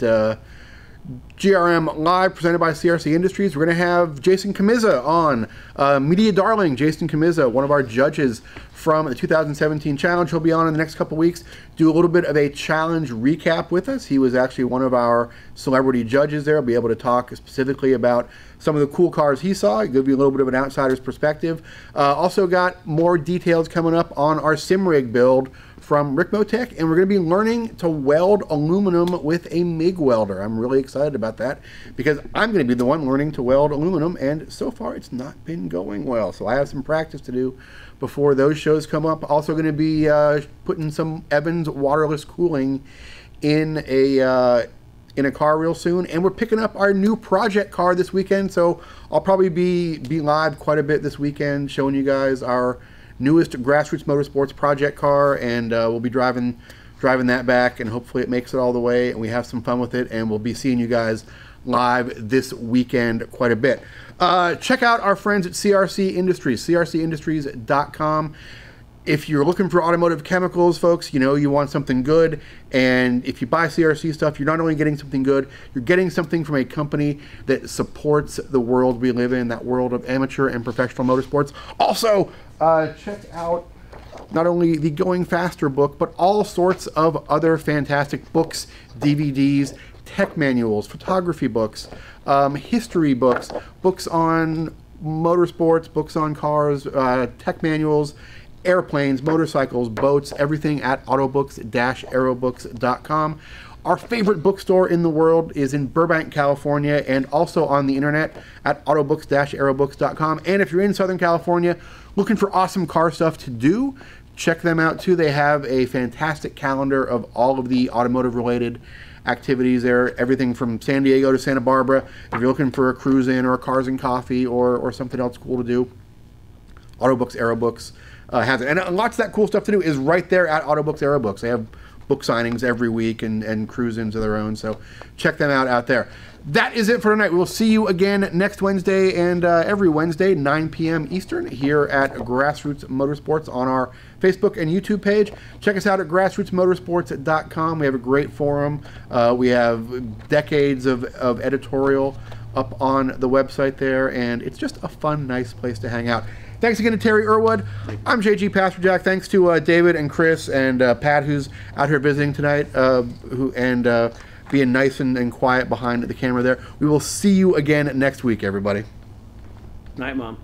GRM Live, presented by CRC Industries. We're going to have Jason Kamiza on, media darling Jason Kamiza, one of our judges from the 2017 challenge. He'll be on in the next couple weeks, do a little bit of a challenge recap with us. He was actually one of our celebrity judges there. He'll be able to talk specifically about some of the cool cars he saw. He'll give you a little bit of an outsider's perspective. Also got more details coming up on our sim rig build from Rick Motec, and we're going to be learning to weld aluminum with a MIG welder. I'm really excited about that because I'm going to be the one learning to weld aluminum, and so far it's not been going well. So I have some practice to do before those shows come up. Also going to be putting some Evans waterless cooling in a car real soon, and we're picking up our new project car this weekend, so I'll probably be live quite a bit this weekend showing you guys our newest Grassroots Motorsports project car, and we'll be driving that back, and hopefully it makes it all the way and we have some fun with it, and we'll be seeing you guys live this weekend quite a bit. Check out our friends at CRC Industries, crcindustries.com. If you're looking for automotive chemicals, folks, you know you want something good, and if you buy CRC stuff, you're not only getting something good, you're getting something from a company that supports the world we live in, that world of amateur and professional motorsports. Also, check out not only the Going Faster book, but all sorts of other fantastic books, DVDs, tech manuals, photography books, history books, books on motorsports, books on cars, tech manuals, airplanes, motorcycles, boats, everything at autobooks-aerobooks.com. Our favorite bookstore in the world is in Burbank, California, and also on the internet at autobooks-aerobooks.com. And if you're in Southern California looking for awesome car stuff to do, check them out too. They have a fantastic calendar of all of the automotive related activities there, everything from San Diego to Santa Barbara. If you're looking for a cruise in or a cars and coffee or something else cool to do, Autobooks Aerobooks has it. And lots of that cool stuff to do is right there at Autobooks Aerobooks. They have book signings every week and cruise-ins of their own, so check them out there. That is it for tonight. We'll see you again next Wednesday and every Wednesday, 9 p.m. Eastern, here at Grassroots Motorsports on our Facebook and YouTube page. Check us out at grassrootsmotorsports.com. We have a great forum. We have decades of editorial up on the website there, and it's just a fun, nice place to hang out. Thanks again to Terry Earwood. I'm JG Pasterjack. Thanks to David and Chris and Pat, who's out here visiting tonight, being nice and quiet behind the camera there. We will see you again next week, everybody. Night, Mom.